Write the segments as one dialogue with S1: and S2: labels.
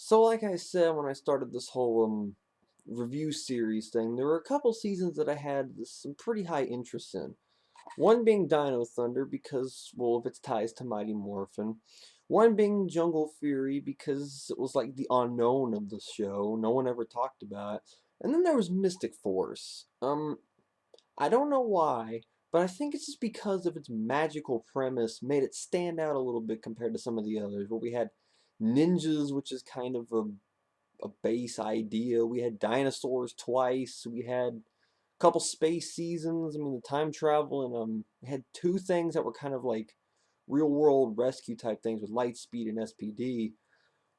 S1: So like I said when I started this whole review series thing, there were a couple seasons that I had some pretty high interest in. One being Dino Thunder because, well, of its ties to Mighty Morphin. One being Jungle Fury because it was like the unknown of the show. No one ever talked about it. And then there was Mystic Force. I don't know why, but I think it's just because of its magical premise made it stand out a little bit compared to some of the others, where we had ninjas, which is kind of a base idea. We had dinosaurs twice. We had a couple space seasons. I mean, the time travel, and we had two things that were kind of like real world rescue type things with Lightspeed and SPD.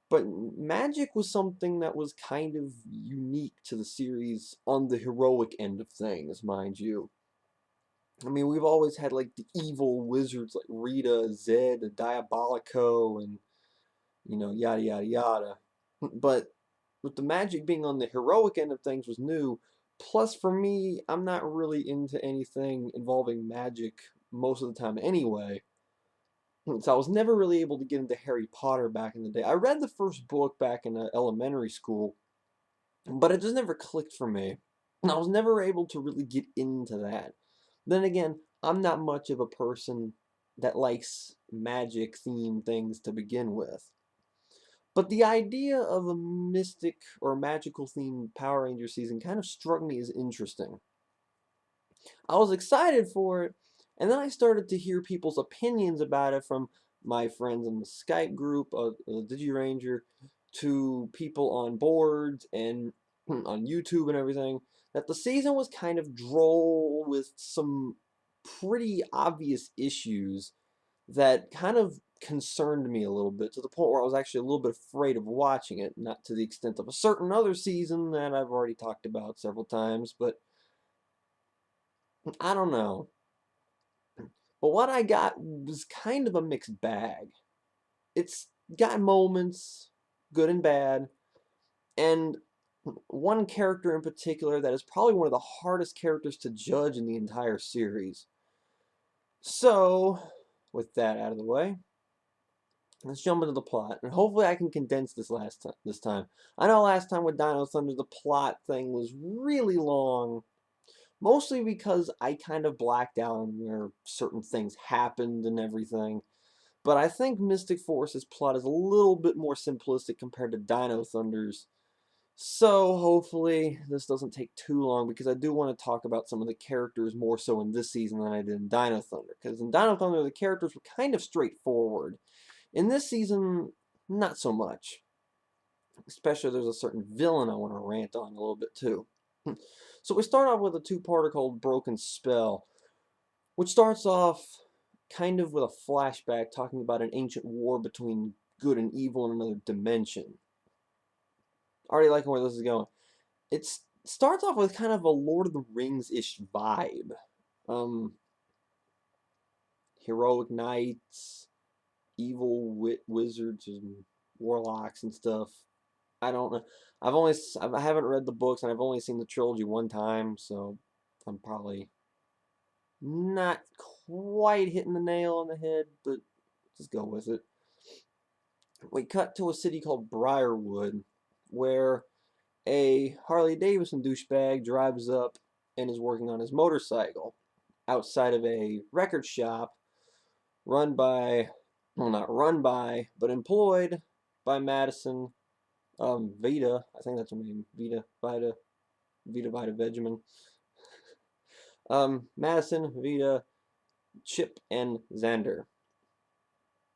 S1: But magic was something that was kind of unique to the series on the heroic end of things, mind you. I mean, we've always had like the evil wizards like Rita, Zed, Diabolico, and yada yada yada. But with the magic being on the heroic end of things was new. Plus, for me, I'm not really into anything involving magic most of the time anyway. So I was never really able to get into Harry Potter back in the day. I read the first book back in elementary school, but it just never clicked for me. And I was never able to really get into that. Then again, I'm not much of a person that likes magic themed things to begin with. But the idea of a mystic or magical themed Power Ranger season kind of struck me as interesting. I was excited for it, and then I started to hear people's opinions about it from my friends in the Skype group of DigiRanger to people on boards and on YouTube and everything, that the season was kind of droll with some pretty obvious issues that kind of concerned me a little bit to the point where I was actually a little bit afraid of watching it, not to the extent of a certain other season that I've already talked about several times, but I don't know. But what I got was kind of a mixed bag. It's got moments, good and bad, and one character in particular that is probably one of the hardest characters to judge in the entire series. So, with that out of the way, let's jump into the plot, and hopefully I can condense this time. I know last time with Dino Thunder the plot thing was really long, mostly because I kind of blacked out on where certain things happened and everything. But I think Mystic Force's plot is a little bit more simplistic compared to Dino Thunder's. So hopefully this doesn't take too long because I do want to talk about some of the characters more so in this season than I did in Dino Thunder. Because in Dino Thunder the characters were kind of straightforward. In this season, not so much. Especially there's a certain villain I want to rant on a little bit too. So we start off with a two-parter called Broken Spell, which starts off kind of with a flashback talking about an ancient war between good and evil in another dimension. Already liking where this is going. It starts off with kind of a Lord of the Rings-ish vibe. Um, heroic knights, evil wizards and warlocks and stuff. I don't know. I haven't read the books and I've only seen the trilogy one time, so I'm probably not quite hitting the nail on the head, but just go with it. We cut to a city called Briarwood, where a Harley Davidson douchebag drives up and is working on his motorcycle outside of a record shop run by, well, not run by, but employed by Madison Vita. I think that's her name. Vita Vegemin. Madison, Vita, Chip, and Xander.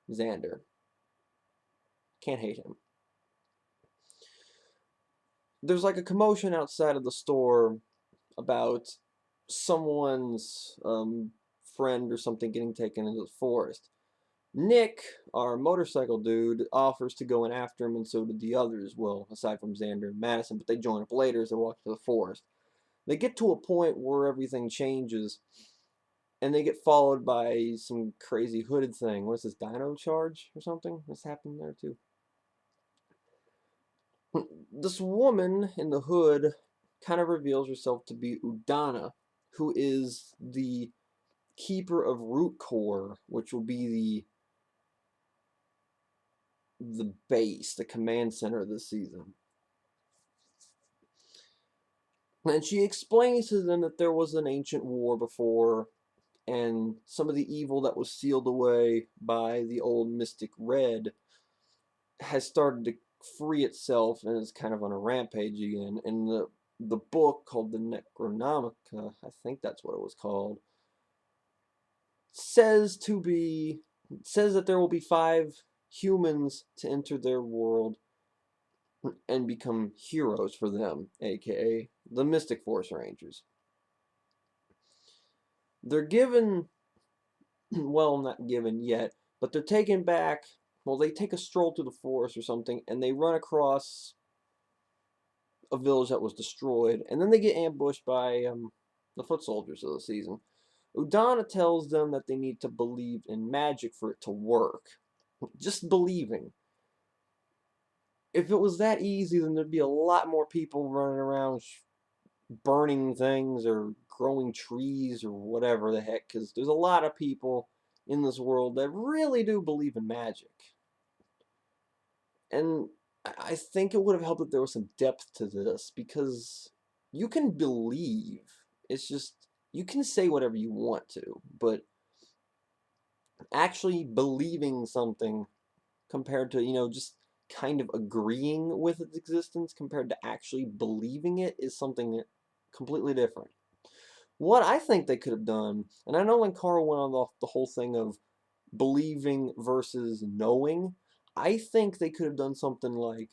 S1: Xander. Can't hate him. There's like a commotion outside of the store about someone's friend or something getting taken into the forest. Nick, our motorcycle dude, offers to go in after him, and so did the others. Well, aside from Xander and Madison, but they join up later as they walk to the forest. They get to a point where everything changes, and they get followed by some crazy hooded thing. What is this, Dino Charge or something? What's happening there too? This woman in the hood kind of reveals herself to be Udana, who is the keeper of Root Core, which will be the base, the command center of the season. And she explains to them that there was an ancient war before, and some of the evil that was sealed away by the old mystic Red has started to free itself and is kind of on a rampage again. And the book called the Necronomicon, I think that's what it was called, says that there will be 5 humans to enter their world and become heroes for them, aka the Mystic Force Rangers. They're given, well, not given yet, but they're taken back. Well, they take a stroll through the forest or something, and they run across a village that was destroyed, and then they get ambushed by the foot soldiers of the season. Udana tells them that they need to believe in magic for it to work. Just believing. If it was that easy, then there'd be a lot more people running around burning things or growing trees or whatever the heck, because there's a lot of people in this world that really do believe in magic. And I think it would have helped if there was some depth to this, because you can believe. It's just, you can say whatever you want to, but actually believing something compared to, just kind of agreeing with its existence compared to actually believing it is something completely different. What I think they could have done, and I know when Carl went on the whole thing of believing versus knowing, I think they could have done something like,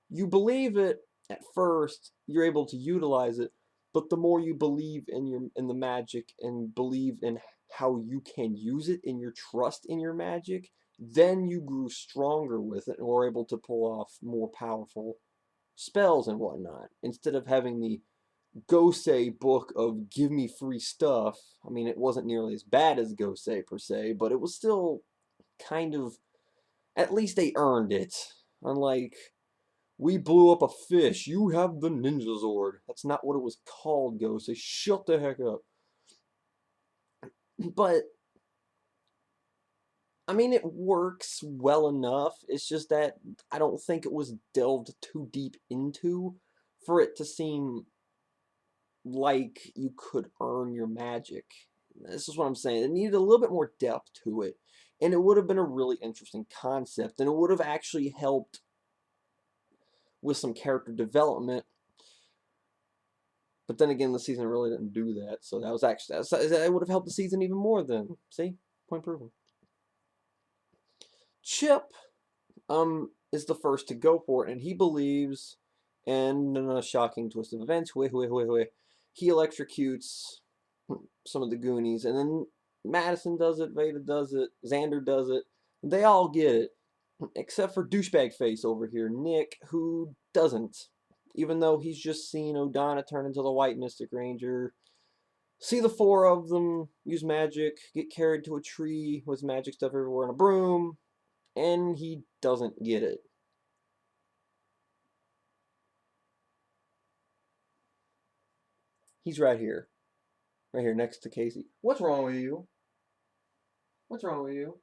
S1: you believe it at first, you're able to utilize it, but the more you believe in the magic and believe in how you can use it in your trust in your magic, then you grew stronger with it and were able to pull off more powerful spells and whatnot. Instead of having the Gosei book of give me free stuff. I mean, it wasn't nearly as bad as Gosei per se, but it was still kind of, at least they earned it. Unlike, we blew up a fish, you have the Ninja Zord. That's not what it was called, Gosei. Shut the heck up. But, I mean, it works well enough. It's just that I don't think it was delved too deep into for it to seem like you could earn your magic. This is what I'm saying. It needed a little bit more depth to it. And it would have been a really interesting concept. And it would have actually helped with some character development. But then again, the season really didn't do that. So that was actually, that would have helped the season even more then. See? Point proven. Chip is the first to go for it. And he believes, and in a shocking twist of events, he electrocutes some of the Goonies, and then Madison does it, Veda does it, Xander does it. They all get it, except for douchebag face over here, Nick, who doesn't. Even though he's just seen O'Donna turn into the White Mystic Ranger, see the 4 of them use magic, get carried to a tree with magic stuff everywhere in a broom, and he doesn't get it. He's right here. Right here next to Casey. What's wrong with you? What's wrong with you?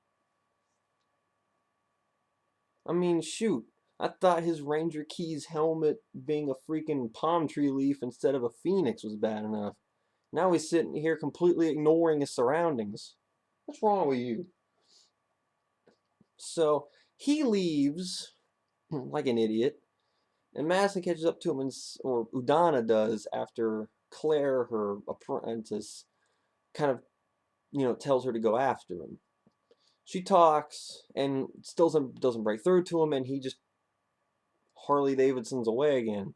S1: I mean, shoot. I thought his Ranger Keys helmet being a freaking palm tree leaf instead of a phoenix was bad enough. Now he's sitting here completely ignoring his surroundings. What's wrong with you? So he leaves like an idiot, and Madison catches up to him, or Udana does, after Claire, her apprentice, kind of, tells her to go after him. She talks and still doesn't break through to him, and he just Harley Davidson's away again.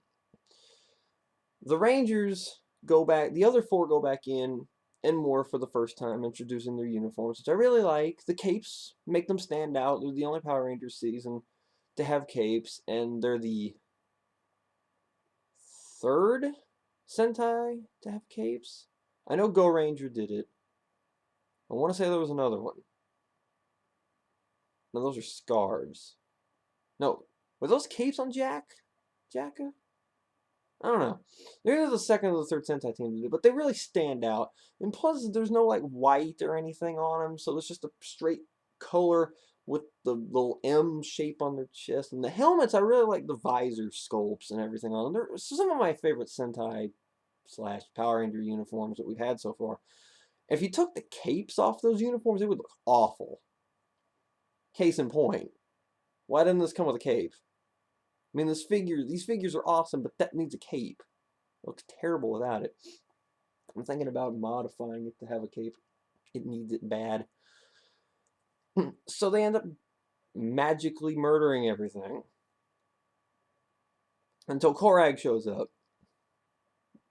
S1: The Rangers go back, the other 4 go back in and more for the first time, introducing their uniforms, which I really like. The capes make them stand out. They're the only Power Rangers season to have capes, and they're the 3rd Sentai to have capes. I know Go Ranger did it. I want to say there was another one. No, those are scarves. No, were those capes on Jacka? I don't know. They're the 2nd or the 3rd Sentai team to do, but they really stand out. And plus, there's no like white or anything on them, so it's just a straight color. with the little M shape on their chest. And the helmets, I really like the visor sculpts and everything on them. They're some of my favorite Sentai slash Power Ranger uniforms that we've had so far. If you took the capes off those uniforms, it would look awful. Case in point, why didn't this come with a cape? I mean, these figures are awesome, but that needs a cape. It looks terrible without it. I'm thinking about modifying it to have a cape. It needs it bad. So they end up magically murdering everything until Korag shows up.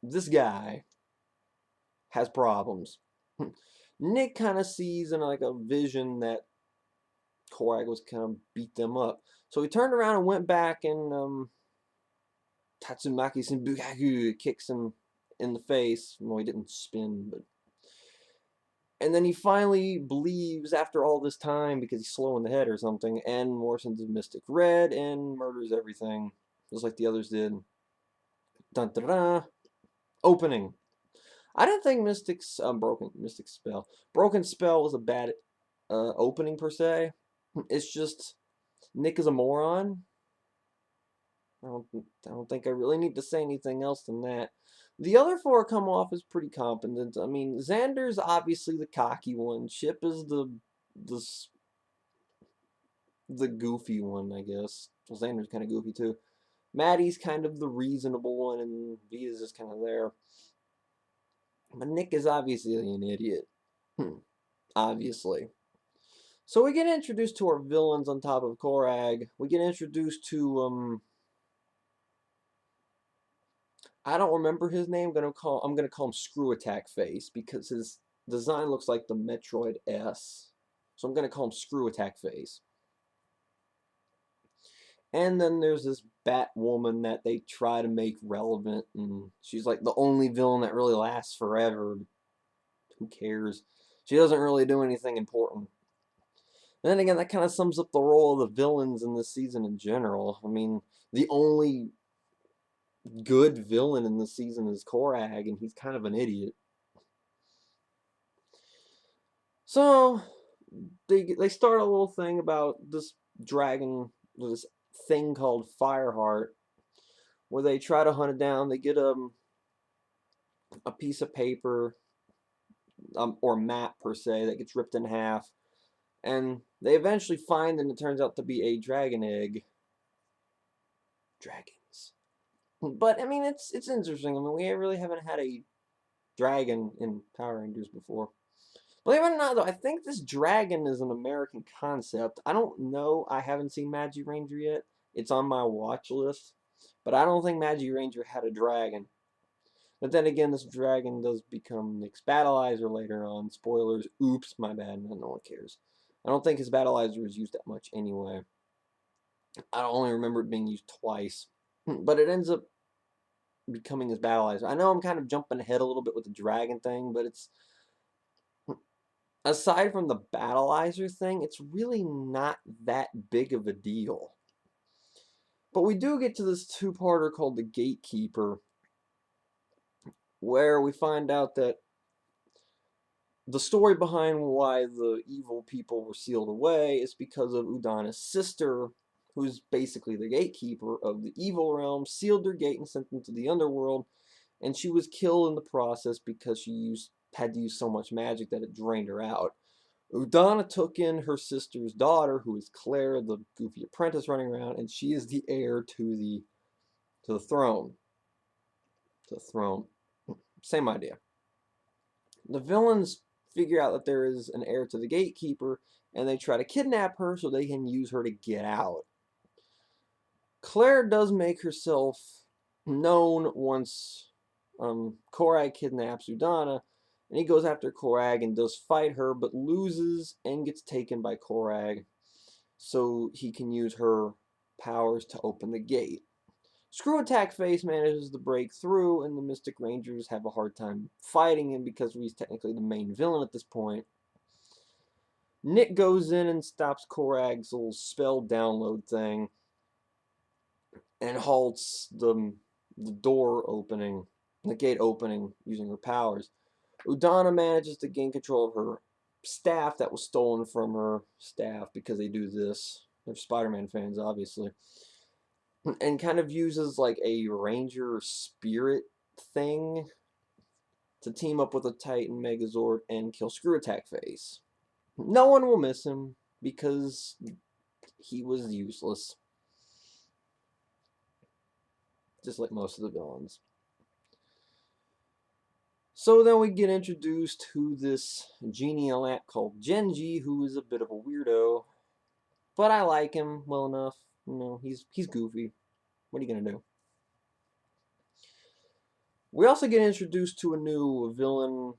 S1: This guy has problems. Nick kind of sees in like a vision that Korag was kind of beat them up. So he turned around and went back and Tatsumaki Senbukaku kicks him in the face. Well, he didn't spin, but... And then he finally believes after all this time because he's slow in the head or something and morphs into Mystic Red and murders everything just like the others did. Dun dun dun. Opening. I didn't think Mystic Spell was a bad opening per se. It's just Nick is a moron. I don't think I really need to say anything else than that. The other four come off as pretty competent. I mean, Xander's obviously the cocky one. Chip is the goofy one, I guess. Well, Xander's kind of goofy too. Maddie's kind of the reasonable one, and Vita's just kind of there. But Nick is obviously an idiot. Obviously. So we get introduced to our villains on top of Korag. We get introduced to I don't remember his name. I'm gonna call him Screw Attack Face because his design looks like the Metroid S. So I'm gonna call him Screw Attack Face. And then there's this Batwoman that they try to make relevant, and she's like the only villain that really lasts forever. Who cares? She doesn't really do anything important. And then again, that kind of sums up the role of the villains in this season in general. I mean, the only good villain in the season is Korag, and he's kind of an idiot. So they start a little thing about this dragon, this thing called Fireheart, where they try to hunt it down. They get a piece of paper or map per se that gets ripped in half, and they eventually find, and it turns out to be a dragon egg. Dragons. But I mean, it's interesting. I mean, we really haven't had a dragon in Power Rangers before. Believe it or not, though, I think this dragon is an American concept. I don't know. I haven't seen Magi Ranger yet. It's on my watch list. But I don't think Magi Ranger had a dragon. But then again, this dragon does become Nick's Battleizer later on. Spoilers. Oops, my bad. No one cares. I don't think his Battleizer is used that much anyway. I only remember it being used twice. But it ends up becoming his Battleizer. I know I'm kind of jumping ahead a little bit with the dragon thing, but it's... Aside from the Battleizer thing, it's really not that big of a deal. But we do get to this two-parter called The Gatekeeper, where we find out that the story behind why the evil people were sealed away is because of Udana's sister, who's basically the gatekeeper of the evil realm, sealed their gate and sent them to the underworld, and she was killed in the process because she had to use so much magic that it drained her out. Udana took in her sister's daughter, who is Claire, the goofy apprentice running around, and she is the heir to the throne. To the throne. Same idea. The villains figure out that there is an heir to the gatekeeper, and they try to kidnap her so they can use her to get out. Claire does make herself known once Korag kidnaps Udana, and he goes after Korag and does fight her, but loses and gets taken by Korag, so he can use her powers to open the gate. Screw Attack Face manages to break through, and the Mystic Rangers have a hard time fighting him because he's technically the main villain at this point. Nick goes in and stops Korag's little spell download thing and halts the door opening, the gate opening, using her powers. Udana manages to gain control of her staff that was stolen from her staff, because they do this. They're Spider-Man fans, obviously. And kind of uses like a Ranger spirit thing to team up with a Titan Megazord and kill Screw Attack Face. No one will miss him because he was useless. Just like most of the villains. So then we get introduced to this genial ant called Genji, who is a bit of a weirdo. But I like him well enough. You know, he's goofy. What are you gonna do? We also get introduced to a new villain.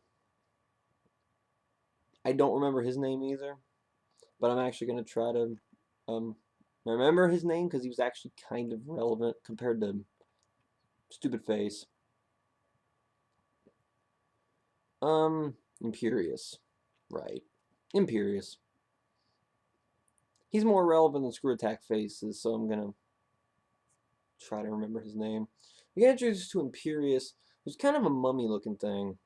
S1: I don't remember his name either, but I'm actually gonna try to remember his name because he was actually kind of relevant compared to Stupid Face. Imperious. Right. Imperious. He's more relevant than Screw Attack Face is, so I'm gonna try to remember his name. We get introduced to Imperious, who's kind of a mummy-looking thing.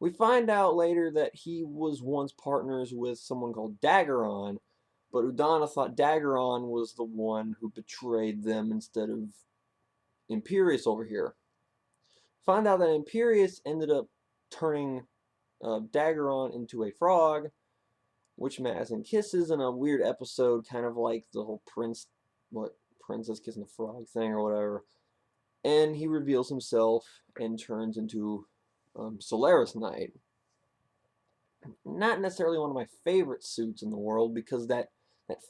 S1: We find out later that he was once partners with someone called Daggeron, but Udana thought Daggeron was the one who betrayed them instead of Imperious over here. Find out that Imperious ended up turning Daggeron into a frog, which Madison kisses in a weird episode, kind of like the whole princess kissing the frog thing or whatever. And he reveals himself and turns into Solaris Knight. Not necessarily one of my favorite suits in the world, because that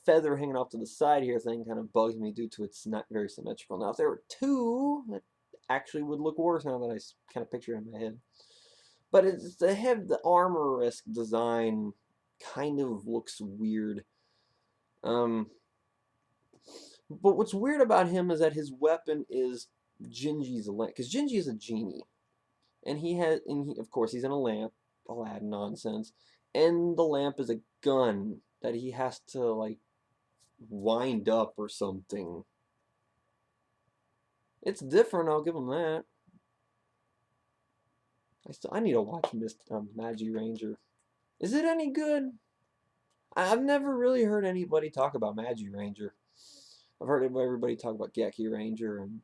S1: feather hanging off to the side here thing kind of bugs me due to it's not very symmetrical. Now, if there were two, it actually would look worse now that I kind of picture it in my head. But the armor-esque design kind of looks weird. But what's weird about him is that his weapon is Gingy's lamp, because Gingy is a genie, and of course he's in a lamp, Aladdin nonsense, and the lamp is a gun that he has to like wind up or something. It's different, I'll give him that. I need to watch Magi Ranger. Is it any good? I've never really heard anybody talk about Magi Ranger. I've heard everybody talk about Geki Ranger and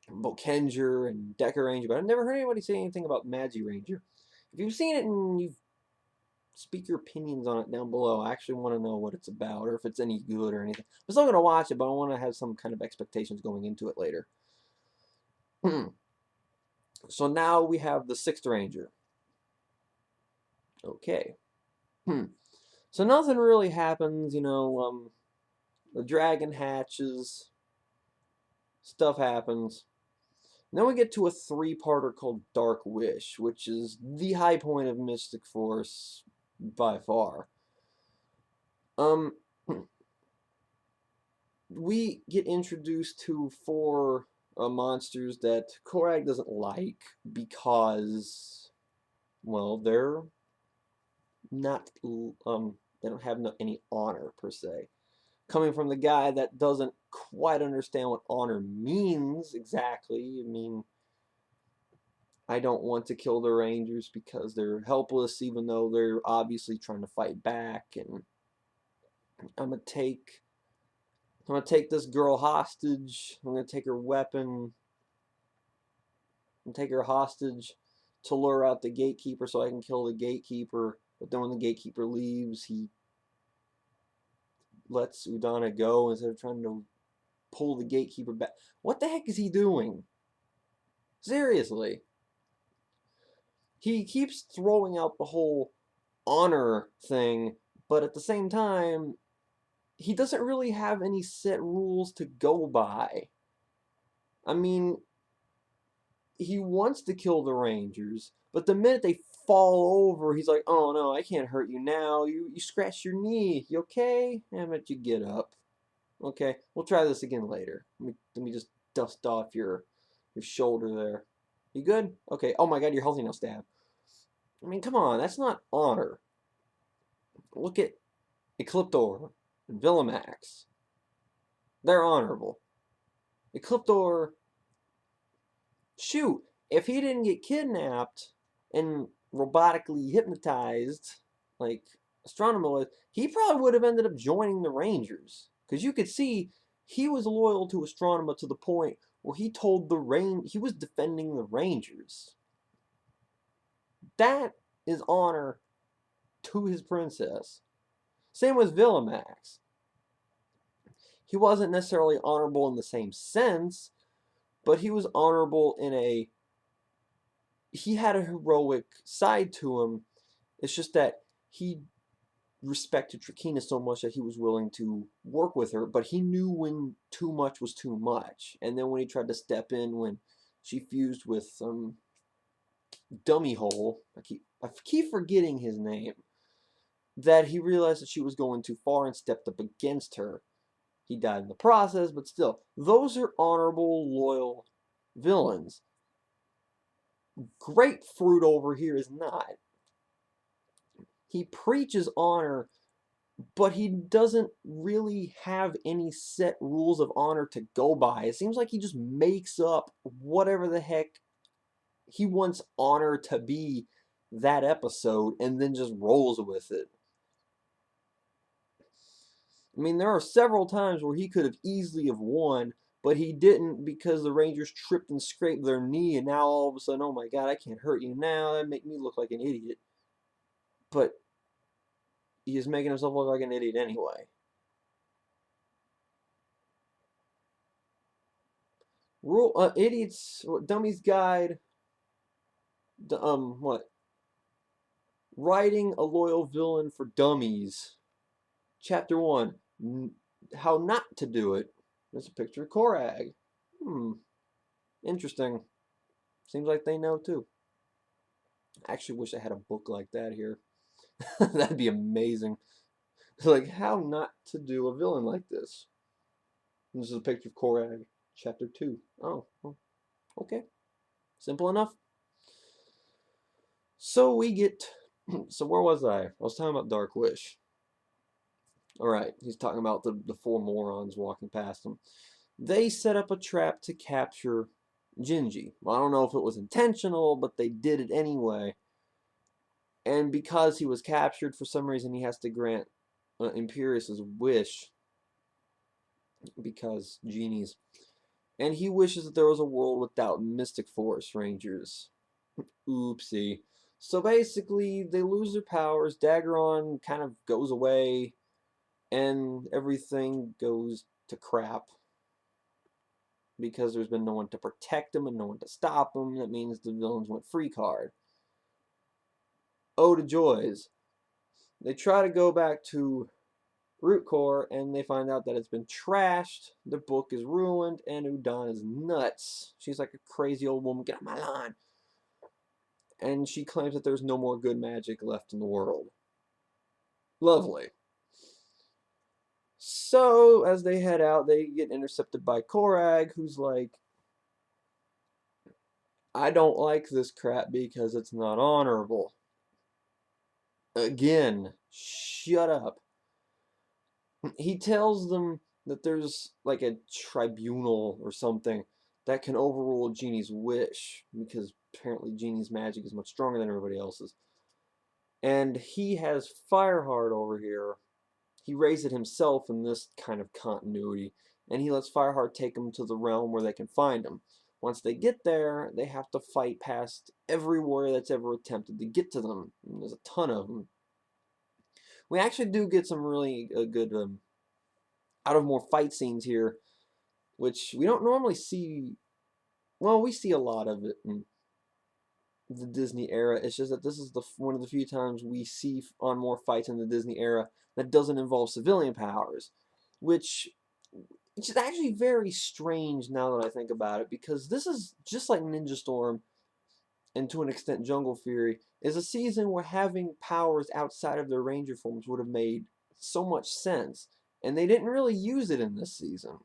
S1: Bokenger and Decker Ranger, but I've never heard anybody say anything about Magi Ranger. If you've seen it and you speak your opinions on it down below, I actually want to know what it's about or if it's any good or anything. I'm still going to watch it, but I want to have some kind of expectations going into it later. So now we have the 6th Ranger. Okay. So nothing really happens, the dragon hatches, stuff happens. And then we get to a 3-parter called Dark Wish, which is the high point of Mystic Force by far. We get introduced to 4 monsters that Korag doesn't like because, well, they're not, they don't have any honor per se. Coming from the guy that doesn't quite understand what honor means exactly. I mean, I don't want to kill the Rangers because they're helpless, even though they're obviously trying to fight back. And I'm gonna take this girl hostage. I'm gonna take her weapon and take her hostage to lure out the gatekeeper so I can kill the gatekeeper. But then when the gatekeeper leaves, he lets Udana go instead of trying to pull the gatekeeper back. What the heck is he doing? Seriously. He keeps throwing out the whole honor thing, but at the same time, he doesn't really have any set rules to go by. I mean, he wants to kill the Rangers, but the minute they fall over, he's like, oh no, I can't hurt you now. You scratched your knee. You okay? How about you get up? Okay, we'll try this again later. Let me just dust off your shoulder there. You good? Okay. Oh my god, you're healthy now, Stab. I mean, come on, that's not honor. Look at Ecliptor and Villamax. They're honorable. Ecliptor, shoot, if he didn't get kidnapped and robotically hypnotized, like Astronomer was, he probably would have ended up joining the Rangers. Because you could see he was loyal to Astronomer to the point where he told he was defending the Rangers. That is honor to his princess. Same with Villamax. He wasn't necessarily honorable in the same sense, but he was honorable in he had a heroic side to him. It's just that he respected Trakina so much that he was willing to work with her, but he knew when too much was too much. And then when he tried to step in when she fused with Dummy Hole, I keep forgetting his name, that he realized that she was going too far and stepped up against her. He died in the process, but still, those are honorable, loyal villains. Grapefruit over here is not. He preaches honor, but he doesn't really have any set rules of honor to go by. It seems like he just makes up whatever the heck he wants honor to be that episode and then just rolls with it. I mean, there are several times where he could have easily have won, but he didn't because the Rangers tripped and scraped their knee, and now all of a sudden, oh my god, I can't hurt you now. That make me look like an idiot. But he is making himself look like an idiot anyway. Idiots, Dummies Guide, what? Writing a Loyal Villain for Dummies. Chapter 1, How Not to Do It. There's a picture of Korag. Interesting. Seems like they know too. I actually wish I had a book like that here. That'd be amazing. Like, how not to do a villain like this. And this is a picture of Korag, Chapter 2. Oh, well, okay. Simple enough. So we get... So where was I? I was talking about Dark Wish. Alright, he's talking about the four morons walking past him. They set up a trap to capture Gingy. Well, I don't know if it was intentional, but they did it anyway. And because he was captured, for some reason he has to grant Imperious's wish. Because genies. And he wishes that there was a world without Mystic Force Rangers. Oopsie. So basically, they lose their powers, Daggeron kind of goes away, and everything goes to crap. Because there's been no one to protect them and no one to stop them, that means the villains went free card. Oh, to joys. They try to go back to Root Core, and they find out that it's been trashed, the book is ruined, and Udon is nuts. She's like a crazy old woman, get on my line. And she claims that there's no more good magic left in the world. Lovely. So, as they head out, they get intercepted by Korag, who's like, I don't like this crap because it's not honorable. Again, shut up. He tells them that there's like a tribunal or something that can overrule Genie's wish, because apparently Genie's magic is much stronger than everybody else's. And he has Fireheart over here. He raised it himself in this kind of continuity, and he lets Fireheart take him to the realm where they can find him. Once they get there, they have to fight past every warrior that's ever attempted to get to them. And there's a ton of them. We actually do get some really good out of more fight scenes here, which we don't normally see. Well, we see a lot of it in the Disney era. It's just that this is one of the few times we see on more fights in the Disney era that doesn't involve civilian powers, which is actually very strange now that I think about it, because this is just like Ninja Storm and to an extent Jungle Fury, is a season where having powers outside of their Ranger forms would have made so much sense, and they didn't really use it in this season.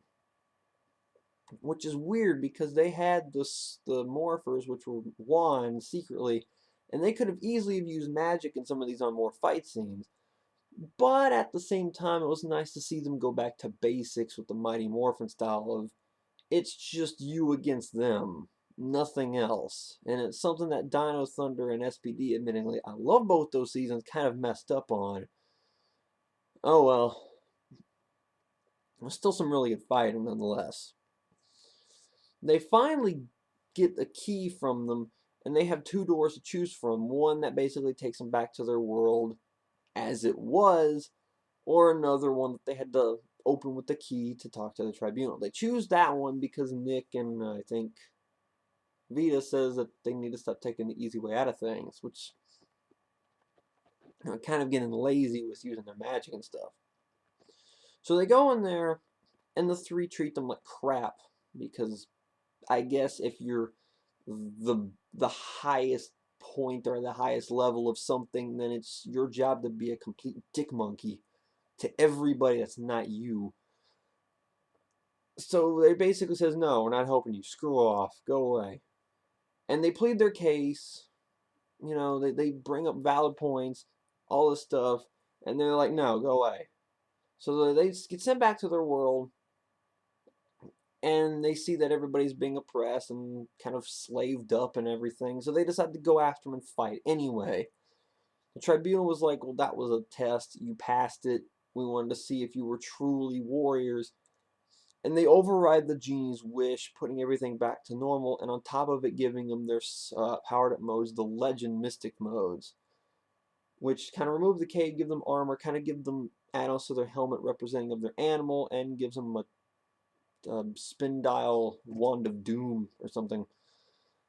S1: Which is weird, because they had the morphers, which were wands secretly, and they could have easily used magic in some of these on more fight scenes. But at the same time, it was nice to see them go back to basics with the Mighty Morphin style of, it's just you against them. nothing else. And it's something that Dino Thunder and SPD, admittingly, I love both those seasons, kind of messed up on. Oh well. There's still some really good fighting nonetheless. They finally get a key from them, and they have two doors to choose from. One that basically takes them back to their world as it was, or another one that they had to open with the key to talk to the tribunal. They choose that one because Nick and I think Vita says that they need to stop taking the easy way out of things, which kind of getting lazy with using their magic and stuff. So they go in there, and the three treat them like crap because I guess if you're the highest point or the highest level of something, then it's your job to be a complete dick monkey to everybody that's not you. So they basically says, no, we're not helping you. Screw off. Go away. And they plead their case. You know, they bring up valid points, all this stuff, and they're like, no, go away. So they get sent back to their world, and they see that everybody's being oppressed and kind of slaved up and everything. So they decide to go after them and fight anyway. The tribunal was like, well, that was a test. You passed it. We wanted to see if you were truly warriors. And they override the genie's wish, putting everything back to normal, and on top of it, giving them their powered-up modes, the Legend Mystic modes, which kind of remove the cave, give them armor, kind of give them add-ons to their helmet representing of their animal, and gives them a spin dial wand of doom or something.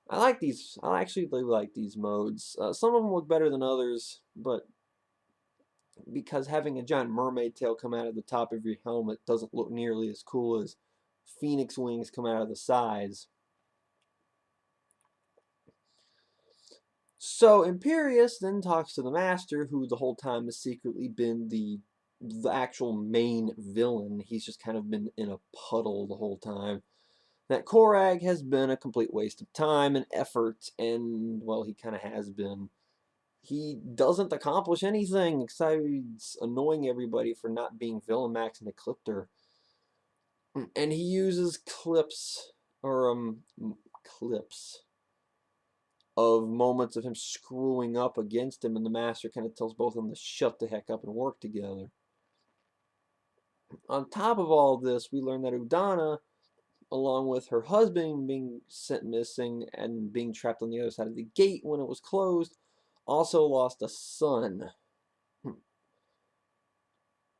S1: I like these. I actually really like these modes. Some of them look better than others, but because having a giant mermaid tail come out of the top of your helmet doesn't look nearly as cool as phoenix wings come out of the sides. So Imperius then talks to the Master, who the whole time has secretly been the actual main villain. He's just kind of been in a puddle the whole time. That Korag has been a complete waste of time and effort, and, well, he kind of has been. He doesn't accomplish anything besides annoying everybody for not being Villain Max and Ecliptor. And he uses clips, or, clips of moments of him screwing up against him, and the Master kind of tells both of them to shut the heck up and work together. On top of all this, we learn that Udana, along with her husband being sent missing and being trapped on the other side of the gate when it was closed, also lost a son.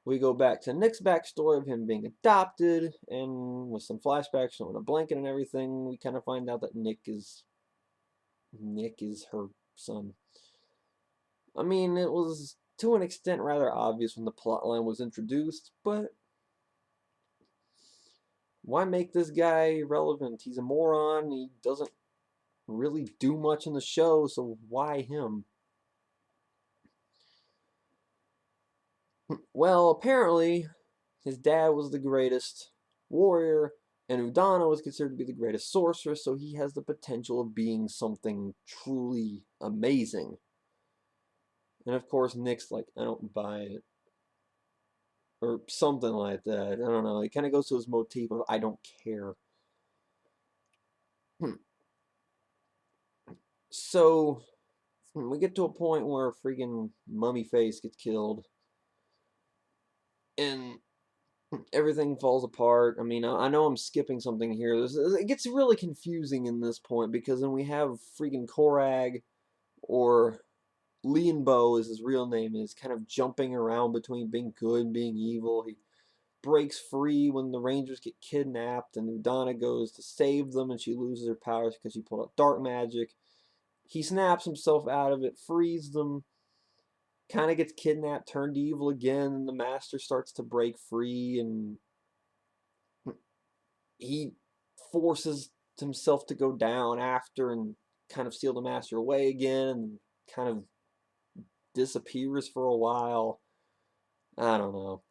S1: We go back to Nick's backstory of him being adopted, and with some flashbacks showing a blanket and everything, we kind of find out that Nick is her son. I mean, it was to an extent rather obvious when the plotline was introduced, but why make this guy relevant? He's a moron. He doesn't really do much in the show, so why him? Well, apparently, his dad was the greatest warrior, and Udana was considered to be the greatest sorceress, so he has the potential of being something truly amazing. And of course, Nick's like, I don't buy it. Or something like that. I don't know. It kind of goes to his motif of, I don't care. So, we get to a point where freaking Mummy Face gets killed. And everything falls apart. I mean, I know I'm skipping something here. It gets really confusing in this point because then we have freaking Korag, or Lianbo as his real name is, kind of jumping around between being good and being evil. He breaks free when the Rangers get kidnapped, and Udana goes to save them, and she loses her powers because she pulled out dark magic. He snaps himself out of it, frees them, kind of gets kidnapped, turned evil again, and the Master starts to break free, and he forces himself to go down after and kind of steal the Master away again, and kind of disappears for a while. I don't know.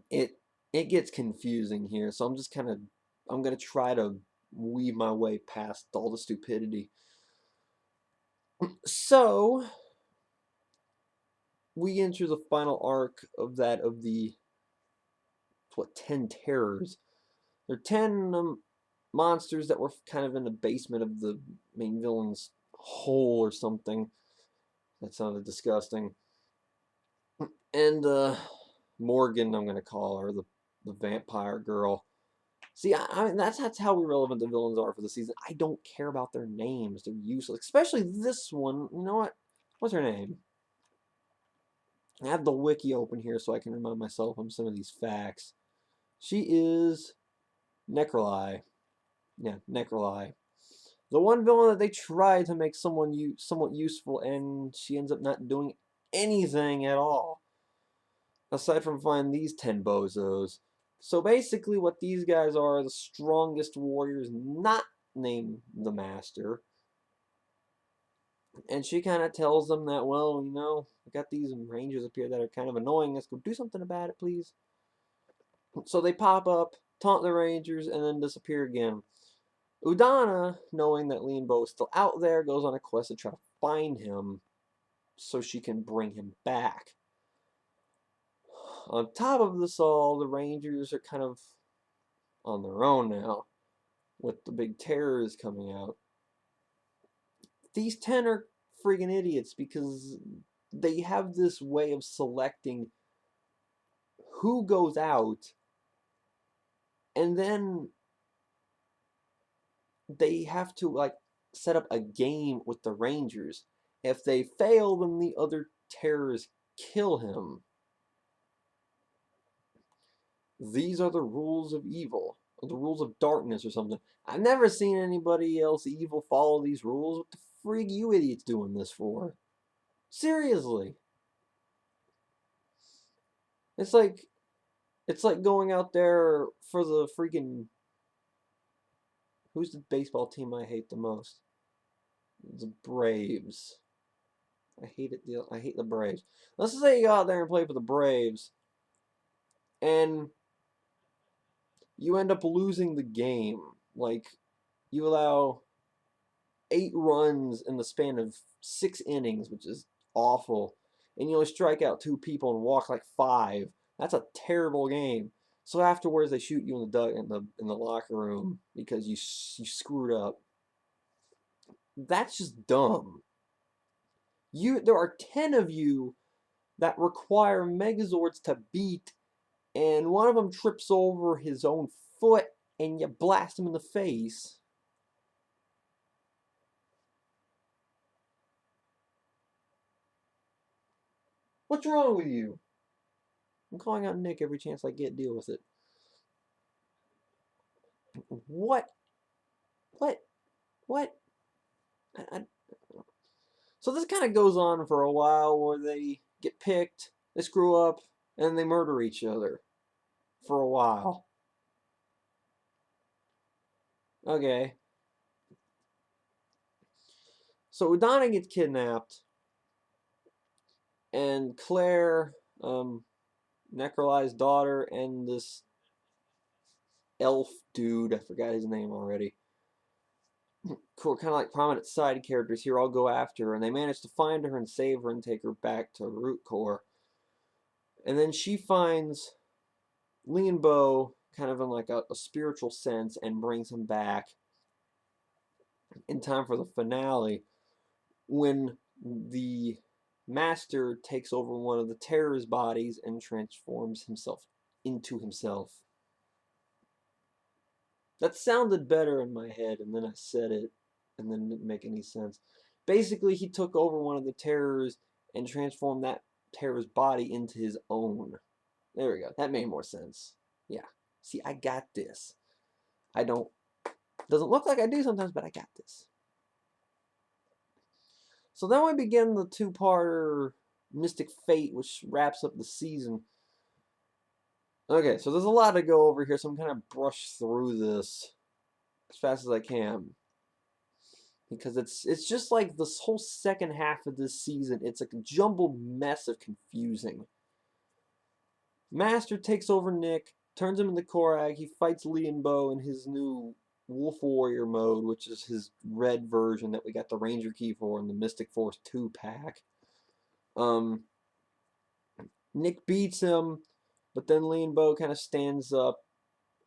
S1: It gets confusing here, so I'm gonna try to weave my way past all the stupidity. So we enter the final arc of the 10 terrors. There are 10 monsters that were kind of in the basement of the main villain's hole or something. That sounded disgusting. And Morgan, I'm gonna call her the vampire girl. See, I mean that's how irrelevant the villains are for the season. I don't care about their names; they're useless. Especially this one. You know what? What's her name? I have the wiki open here so I can remind myself of some of these facts. She is Necroli. Yeah, Necroli. The one villain that they try to make somewhat useful, and she ends up not doing anything at all. Aside from finding these 10 bozos. So basically what these guys are the strongest warriors not named the Master. And she kind of tells them that, well, you know, we got these rangers up here that are kind of annoying. Let's go do something about it, please. So they pop up, taunt the rangers, and then disappear again. Udana, knowing that Leonbo is still out there, goes on a quest to try to find him so she can bring him back. On top of this all, the Rangers are kind of on their own now, with the big terrors coming out. These 10 are friggin' idiots because they have this way of selecting who goes out, and then they have to like set up a game with the Rangers. If they fail, then the other terrors kill him. These are the rules of evil, or the rules of darkness or something. I've never seen anybody else evil follow these rules. What the frig you idiots doing this for? Seriously. It's like going out there for the freaking who's the baseball team I hate the most? The Braves. I hate it. I hate the Braves. Let's just say you go out there and play for the Braves, and you end up losing the game. Like you allow 8 runs in the span of 6 innings, which is awful, and you only strike out 2 people and walk like 5. That's a terrible game. So afterwards, they shoot you in the locker room because you screwed up. That's just dumb. There are 10 of you that require Megazords to beat, and one of them trips over his own foot, and you blast him in the face. What's wrong with you? I'm calling out Nick every chance I get. Deal with it. What? What? What? I, so this kind of goes on for a while where they get picked, they screw up, and they murder each other for a while. Okay. So Udana gets kidnapped, and Claire, Necroli's daughter, and this elf dude, I forgot his name already, cool, kind of like prominent side characters here, all go after her, and they manage to find her and save her and take her back to Root Core. And then she finds Leonbo kind of in like a spiritual sense and brings him back in time for the finale when the Master takes over one of the terror's bodies and transforms himself into himself. That sounded better in my head, and then I said it, and then it didn't make any sense. Basically, he took over one of the terrors and transformed that terror's body into his own. There we go. That made more sense. Yeah. See, I got this. I don't. Doesn't look like I do sometimes, but I got this. So then we begin the 2-parter Mystic Fate, which wraps up the season. Okay, so there's a lot to go over here, so I'm going to brush through this as fast as I can. Because it's just like this whole second half of this season, it's like a jumbled mess of confusing. Master takes over Nick, turns him into Korag, he fights Leonbo in his new Wolf Warrior mode, which is his red version that we got the Ranger Key for in the Mystic Force 2-pack. Nick beats him, but then Leonbo kind of stands up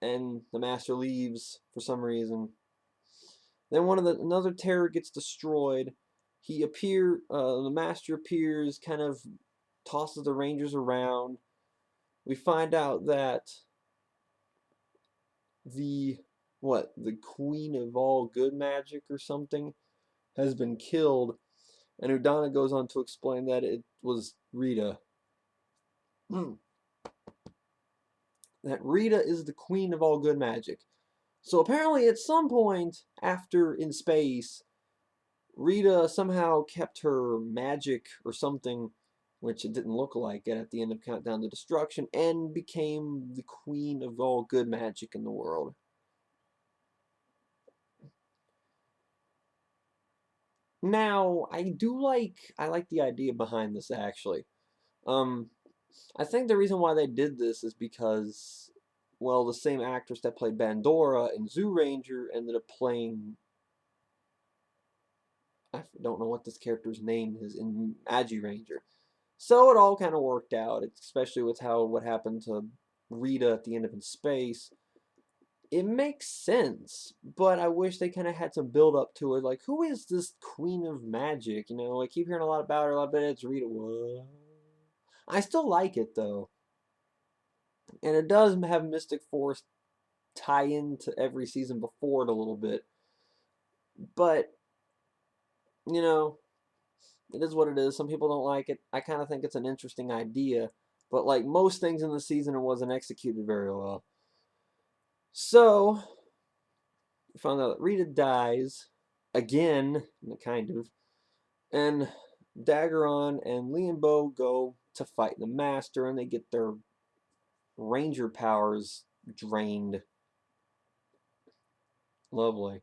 S1: and the Master leaves for some reason. Then another terror gets destroyed. The Master appears, kind of tosses the Rangers around. We find out that the the Queen of all good magic or something has been killed, and Udana goes on to explain that it was Rita. That Rita is the queen of all good magic. So apparently at some point after in space, Rita somehow kept her magic or something, which it didn't look like it at the end of Countdown to Destruction, and became the queen of all good magic in the world. Now, I like the idea behind this actually. Um, I think the reason why they did this is because, well, the same actress that played Bandora in Zoo Ranger ended up playing, I don't know what this character's name is, in Magi Ranger. So it all kind of worked out, especially with what happened to Rita at the end of In Space. It makes sense, but I wish they kind of had some build up to it. Like, who is this Queen of Magic? I keep hearing a lot about her, a lot of it's Rita. What? I still like it though, and it does have Mystic Force tie into every season before it a little bit, but you know, it is what it is. Some people don't like it. I kind of think it's an interesting idea, but like most things in the season, it wasn't executed very well. So, we found out that Rita dies again, kind of, and Daggeron and Lianbo go to fight the Master, and they get their Ranger powers drained. Lovely.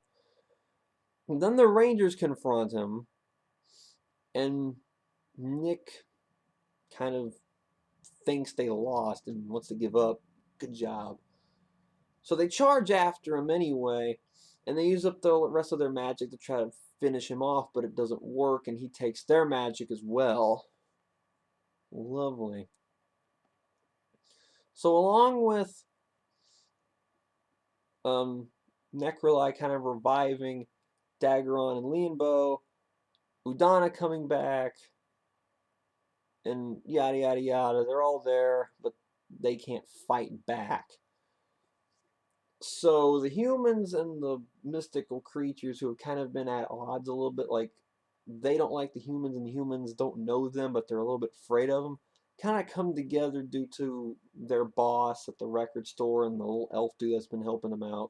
S1: And then the Rangers confront him, and Nick kind of thinks they lost and wants to give up. Good job. So they charge after him anyway, and they use up the rest of their magic to try to finish him off, but it doesn't work, and he takes their magic as well. Lovely. So along with Necroli kind of reviving Daggeron and Lianbo, Udana coming back, and yada yada yada. They're all there, but they can't fight back. So the humans and the mystical creatures who have kind of been at odds a little bit, like they don't like the humans and humans don't know them, but they're a little bit afraid of them, kind of come together due to their boss at the record store and the little elf dude that's been helping them out.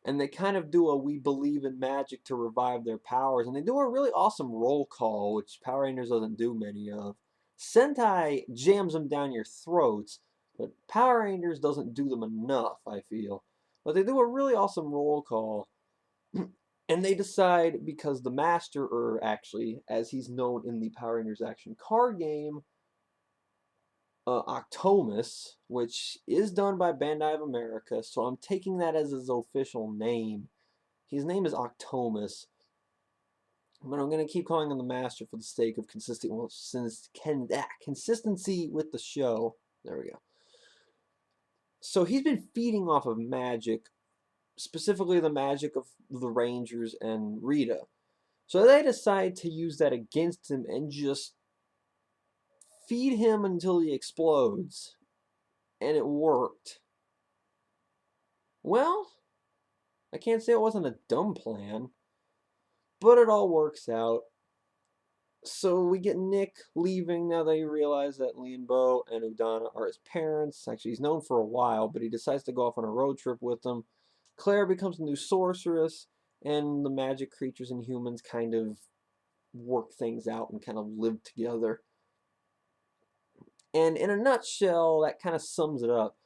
S1: And they kind of do a we believe in magic to revive their powers, and they do a really awesome roll call, which Power Rangers doesn't do many of. Sentai jams them down your throats, but Power Rangers doesn't do them enough, I feel. But they do a really awesome roll call, and they decide, because the Master, or actually, as he's known in the Power Rangers action card game, Octomus, which is done by Bandai of America, so I'm taking that as his official name. His name is Octomus, but I'm going to keep calling him the Master for the sake of consistency with the show. There we go. So he's been feeding off of magic, specifically the magic of the Rangers and Rita. So they decide to use that against him and just feed him until he explodes. And it worked. Well, I can't say it wasn't a dumb plan, but it all works out. So we get Nick leaving now that he realizes that Lianbo and Udana are his parents. Actually, he's known for a while, but he decides to go off on a road trip with them. Claire becomes a new sorceress, and the magic creatures and humans kind of work things out and kind of live together. And in a nutshell, that kind of sums it up.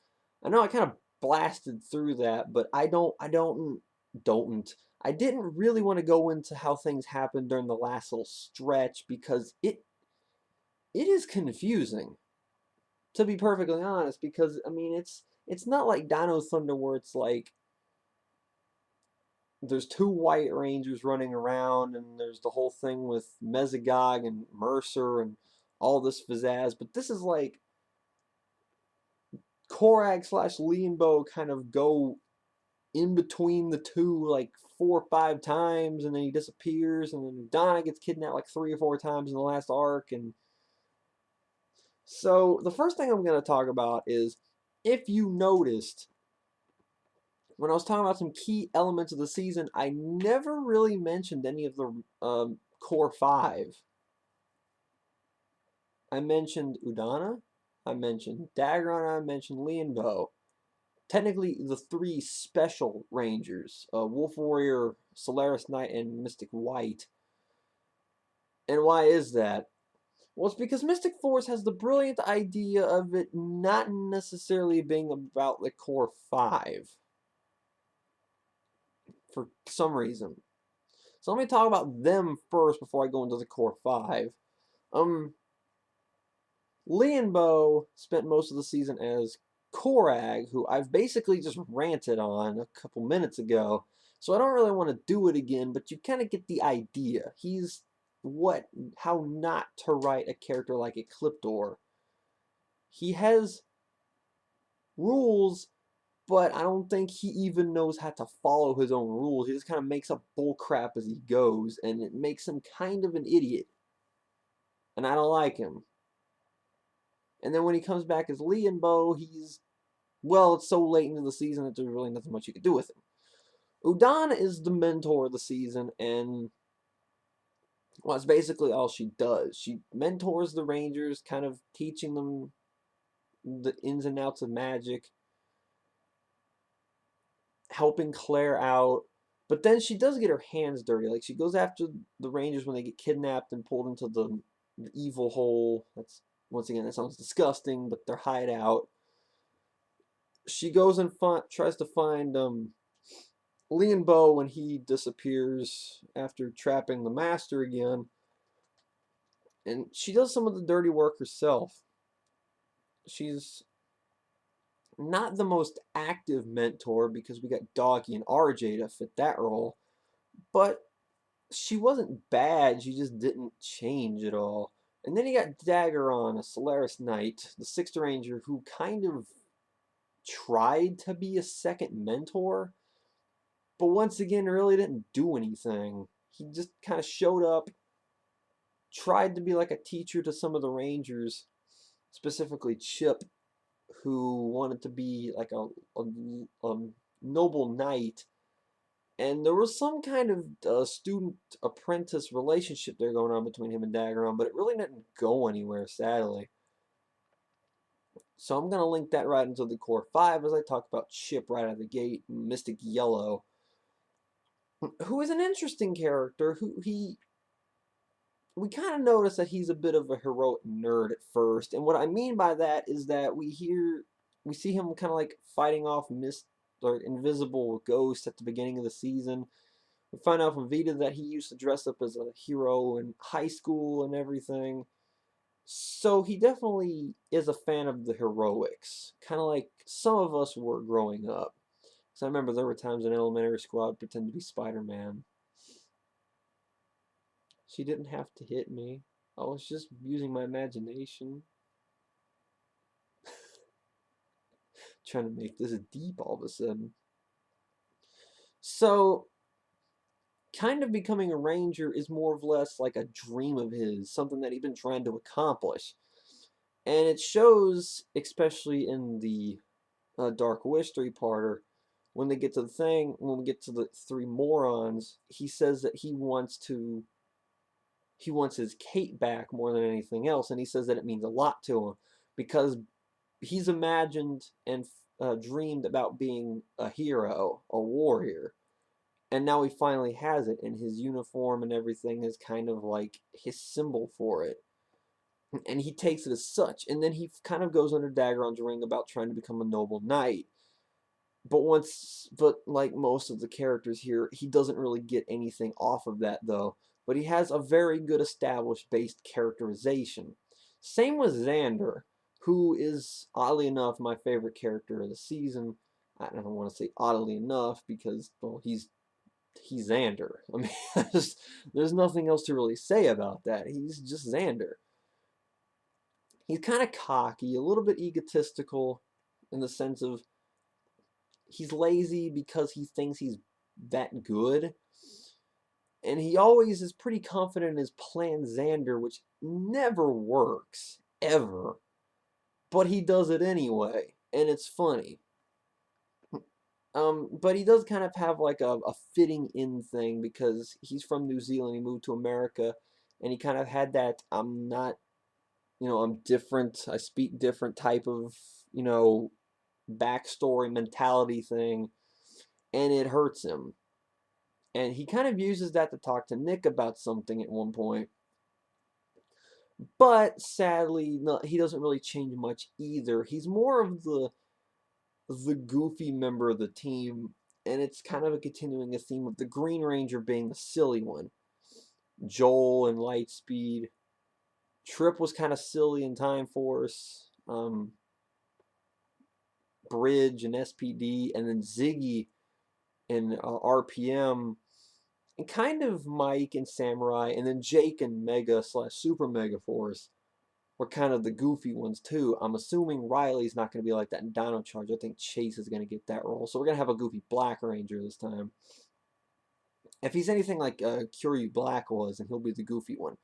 S1: I know I kind of blasted through that, but I didn't really want to go into how things happened during the last little stretch because it is confusing, to be perfectly honest, because I mean it's not like Dino Thunder where it's like there's two white rangers running around and there's the whole thing with Mesogog and Mercer and all this pizzazz, but this is like Korag slash Lienbo kind of go in between the two like 4 or 5 times, and then he disappears, and then Donna gets kidnapped like 3 or 4 times in the last arc. And so the first thing I'm going to talk about is, if you noticed, when I was talking about some key elements of the season, I never really mentioned any of the core 5. I mentioned Udana, I mentioned Dagron, I mentioned Lienbo. Technically, the 3 special rangers, Wolf Warrior, Solaris Knight, and Mystic White. And why is that? Well, it's because Mystic Force has the brilliant idea of it not necessarily being about the core 5. For some reason. So let me talk about them first before I go into the core 5. Lienbo spent most of the season as Korag, who I've basically just ranted on a couple minutes ago, so I don't really want to do it again, but you kind of get the idea. He's how not to write a character like Ecliptor. He has rules, but I don't think he even knows how to follow his own rules. He just kind of makes up bull crap as he goes, and it makes him kind of an idiot. And I don't like him. And then when he comes back as Lienbo, it's so late into the season that there's really nothing much you can do with him. Udana is the mentor of the season, and it's basically all she does. She mentors the Rangers, kind of teaching them the ins and outs of magic, helping Claire out. But then she does get her hands dirty. Like, she goes after the Rangers when they get kidnapped and pulled into the evil hole. Once again, that sounds disgusting, but their hideout. She goes and tries to find Lienbo when he disappears after trapping the Master again. And she does some of the dirty work herself. She's not the most active mentor because we got Doggy and RJ to fit that role. But she wasn't bad, she just didn't change at all. And then you got Daggeron, a Solaris Knight, the 6th Ranger, who kind of tried to be a second mentor, but once again really didn't do anything. He just kind of showed up, tried to be like a teacher to some of the Rangers, specifically Chip, who wanted to be like a noble knight. And there was some kind of student-apprentice relationship there going on between him and Daggeron, but it really didn't go anywhere, sadly. So I'm going to link that right into the core 5 as I talk about Chip right out of the gate, Mystic Yellow, who is an interesting character. We kind of notice that he's a bit of a heroic nerd at first, and what I mean by that is that we see him kind of like fighting off invisible ghosts at the beginning of the season. We find out from Vita that he used to dress up as a hero in high school and everything. So he definitely is a fan of the heroics, kind of like some of us were growing up. So I remember there were times in elementary school I'd pretend to be Spider-Man. She didn't have to hit me. I was just using my imagination. Trying to make this deep all of a sudden. So, kind of becoming a ranger is more or less like a dream of his, something that he's been trying to accomplish. And it shows, especially in the Dark Wish 3-parter, when we get to the 3 morons, he says that he wants his Kate back more than anything else, and he says that it means a lot to him, because he's imagined and dreamed about being a hero, a warrior, and now he finally has it, and his uniform and everything is kind of like his symbol for it, and he takes it as such. And then he kind of goes under Daggeron's ring about trying to become a noble knight, but like most of the characters here, he doesn't really get anything off of that though. But he has a very good established based characterization. Same with Xander, who is oddly enough my favorite character of the season. I don't want to say oddly enough because, well, he's Xander. I mean, there's nothing else to really say about that. He's just Xander. He's kind of cocky, a little bit egotistical, in the sense of he's lazy because he thinks he's that good. And he always is pretty confident in his plan Xander, which never works, ever. But he does it anyway, and it's funny. But he does kind of have like a fitting in thing because he's from New Zealand. He moved to America, and he kind of had that I'm not, I'm different. I speak different type of, backstory mentality thing, and it hurts him. And he kind of uses that to talk to Nick about something at one point. But sadly, no, he doesn't really change much either. He's more of the goofy member of the team, and it's kind of a continuing a theme of the Green Ranger being the silly one. Joel and Lightspeed. Trip was kind of silly in Time Force. Bridge and SPD, and then Ziggy and RPM, and kind of Mike and Samurai, and then Jake and Mega/Super Mega Force were kind of the goofy ones too. I'm assuming Riley's not going to be like that in Dino Charge. I think Chase is going to get that role. So we're going to have a goofy Black Ranger this time. If he's anything like Curie Black was, then he'll be the goofy one.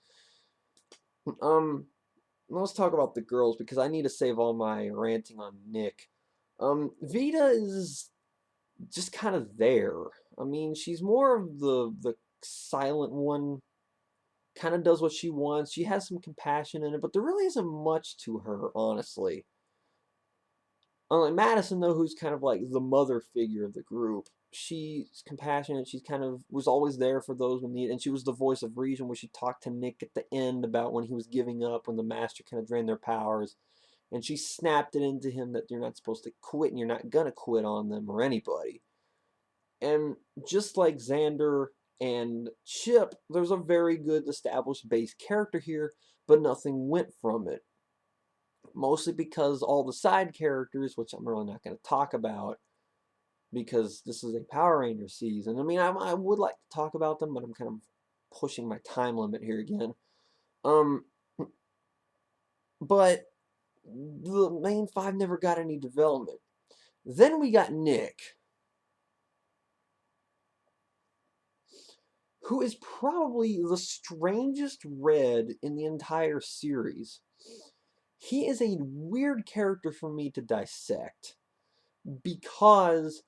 S1: Let's talk about the girls because I need to save all my ranting on Nick. Vita is just kind of there. I mean, she's more of the silent one, kind of does what she wants. She has some compassion in it, but there really isn't much to her, honestly. Unlike Madison, though, who's kind of like the mother figure of the group, she's compassionate. She's kind of was always there for those who need, and she was the voice of reason when she talked to Nick at the end about when he was giving up, when the Master kind of drained their powers, and she snapped it into him that you're not supposed to quit, and you're not gonna quit on them or anybody. And just like Xander and Chip, there's a very good established base character here, but nothing went from it. Mostly because all the side characters, which I'm really not going to talk about, because this is a Power Ranger season. I mean, I would like to talk about them, but I'm kind of pushing my time limit here again. But the main five never got any development. Then we got Nick, who is probably the strangest Red in the entire series. He is a weird character for me to dissect because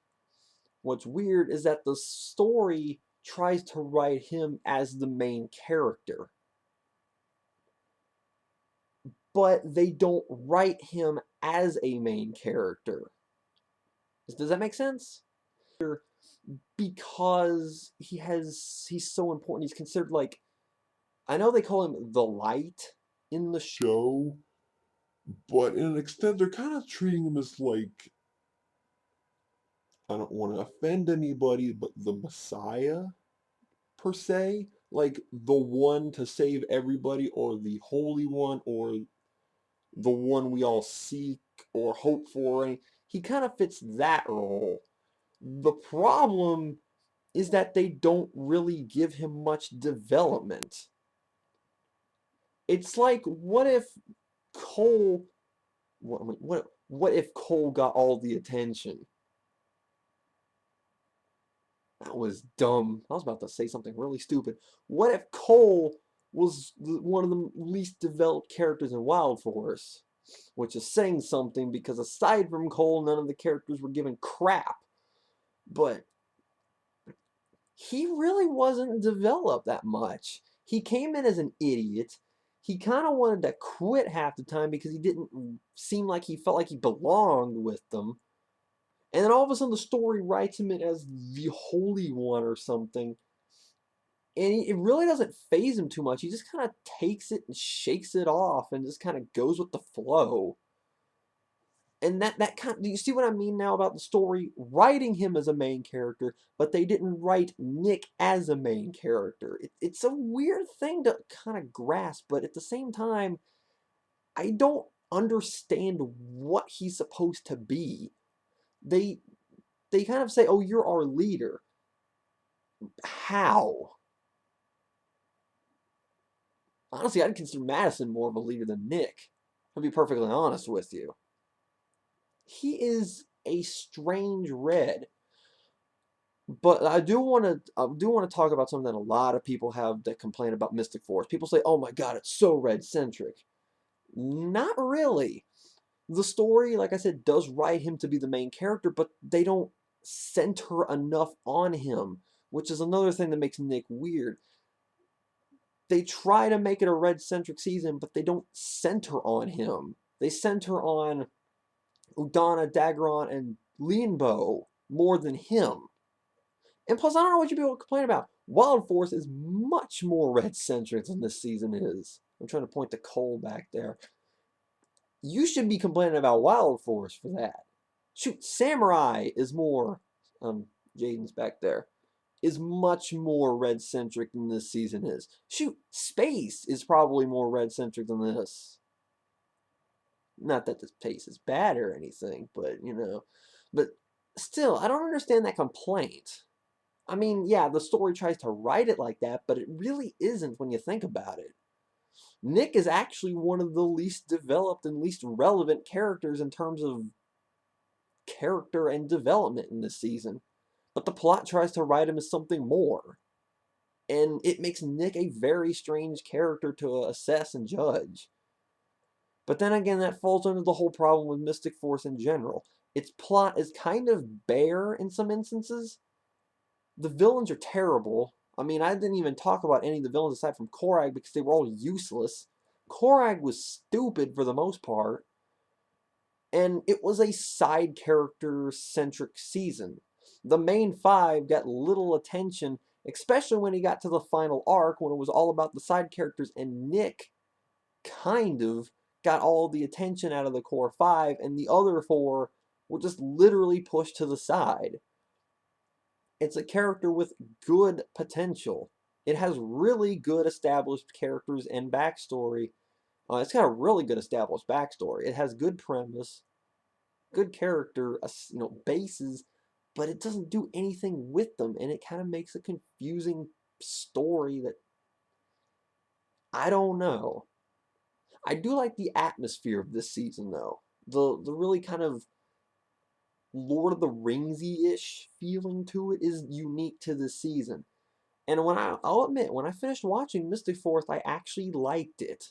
S1: what's weird is that the story tries to write him as the main character, but they don't write him as a main character. Does that make sense? Because he's so important. He's considered like, I know they call him the light in the show, but in an extent they're kind of treating him as like, I don't want to offend anybody, but the Messiah per se, like the one to save everybody, or the Holy One, or the one we all seek or hope for. He kind of fits that role. The problem is that they don't really give him much development. It's like, what if Cole, what if Cole got all the attention? That was dumb. I was about to say something really stupid. What if Cole was one of the least developed characters in Wild Force? Which is saying something because aside from Cole, none of the characters were given crap. But he really wasn't developed that much. He came in as an idiot. He kind of wanted to quit half the time because he didn't seem like he felt like he belonged with them. And then all of a sudden the story writes him in as the Holy One or something. And it really doesn't phase him too much. He just kind of takes it and shakes it off and just kind of goes with the flow. And that kind of, do you see what I mean now about the story writing him as a main character, but they didn't write Nick as a main character? It's a weird thing to kind of grasp, but at the same time, I don't understand what he's supposed to be. They kind of say, "Oh, you're our leader." How? Honestly, I'd consider Madison more of a leader than Nick. I'll be perfectly honest with you. he is a strange red. But I do want to talk about something that a lot of people have that complain about Mystic Force. People say, "Oh my God, it's so red centric." Not really. The story, like I said, does write him to be the main character, but they don't center enough on him, which is another thing that makes Nick weird. They try to make it a red centric season, but they don't center on him. They center on Udana, Dagron, and Lianbo more than him. And plus, I don't know what you people complain about. Wild Force is much more red centric than this season is. I'm trying to point to Cole back there. You should be complaining about Wild Force for that. Shoot, Samurai is more. Jaden's back there. Is much more red centric than this season is. Shoot, Space is probably more red centric than this. Not that this pace is bad or anything, but but still, I don't understand that complaint. I mean, yeah, the story tries to write it like that, but it really isn't when you think about it. Nick is actually one of the least developed and least relevant characters in terms of character and development in this season. But the plot tries to write him as something more. And it makes Nick a very strange character to assess and judge. But then again, that falls under the whole problem with Mystic Force in general. Its plot is kind of bare in some instances. The villains are terrible. I mean, I didn't even talk about any of the villains aside from Korag because they were all useless. Korag was stupid for the most part. And it was a side character centric season. The main five got little attention, especially when he got to the final arc when it was all about the side characters, and Nick kind of got all the attention out of the core five, and the other four were just literally pushed to the side. It's a character with good potential. It has really good established characters and backstory. It's got a really good established backstory. It has good premise, good character, bases, but it doesn't do anything with them, and it kind of makes a confusing story that I don't know. I do like the atmosphere of this season, though. The really kind of Lord of the Ringsy-ish feeling to it is unique to this season. And I'll admit, when I finished watching Mystic Force, I actually liked it.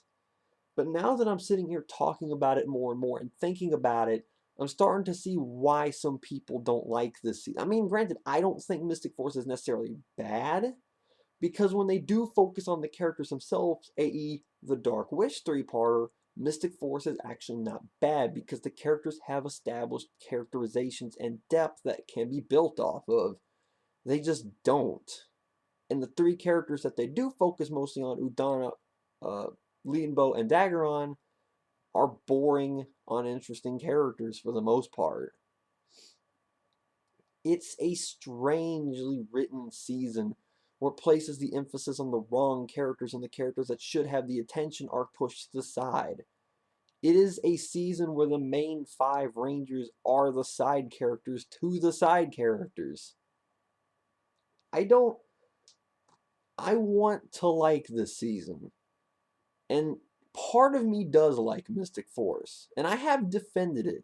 S1: But now that I'm sitting here talking about it more and more and thinking about it, I'm starting to see why some people don't like this season. I mean, granted, I don't think Mystic Force is necessarily bad, because when they do focus on the characters themselves, i.e. the Dark Wish 3-parter, Mystic Force is actually not bad because the characters have established characterizations and depth that can be built off of. They just don't. And the three characters that they do focus mostly on, Udana, Lianbo, and Daggeron, are boring, uninteresting characters for the most part. It's a strangely written season where it places the emphasis on the wrong characters, and the characters that should have the attention are pushed to the side. It is a season where the main five Rangers are the side characters to the side characters. I want to like this season. And part of me does like Mystic Force. And I have defended it.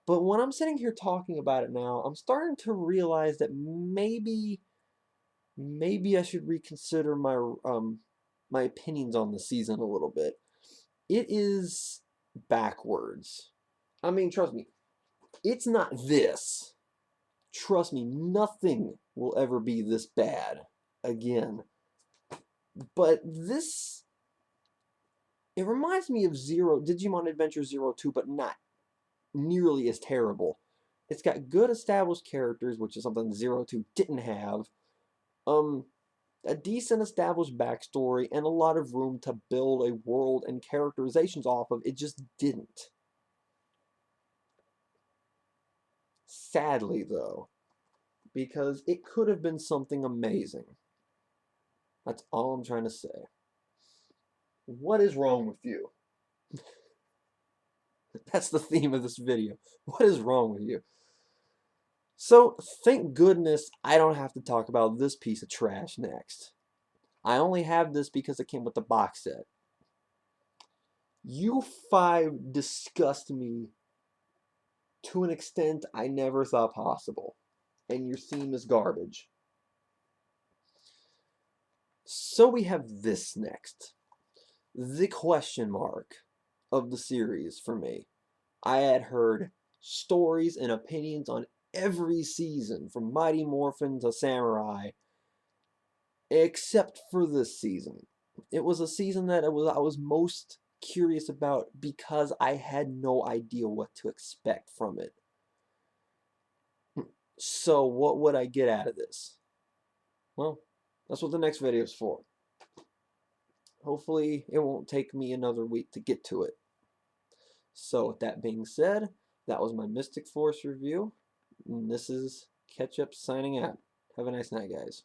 S1: But when I'm sitting here talking about it now, I'm starting to realize that maybe I should reconsider my opinions on the season a little bit. It is backwards. I mean, trust me, it's not this. Trust me, nothing will ever be this bad again. But this, it reminds me of Digimon Adventure 02, but not nearly as terrible. It's got good established characters, which is something 02 didn't have. A decent established backstory, and a lot of room to build a world and characterizations off of. It just didn't. Sadly, though, because it could have been something amazing. That's all I'm trying to say. What is wrong with you? That's the theme of this video. What is wrong with you? So, thank goodness I don't have to talk about this piece of trash next. I only have this because it came with the box set. You 5 disgust me to an extent I never thought possible. And your theme is garbage. So we have this next. The question mark of the series for me. I had heard stories and opinions on every season, from Mighty Morphin to Samurai, except for this season. It was a season that I was most curious about because I had no idea what to expect from it. So what would I get out of this? Well, that's what the next video is for. Hopefully it won't take me another week to get to it. So with that being said, that was my Mystic Force review. And this is Ketchup signing out. Have a nice night, guys.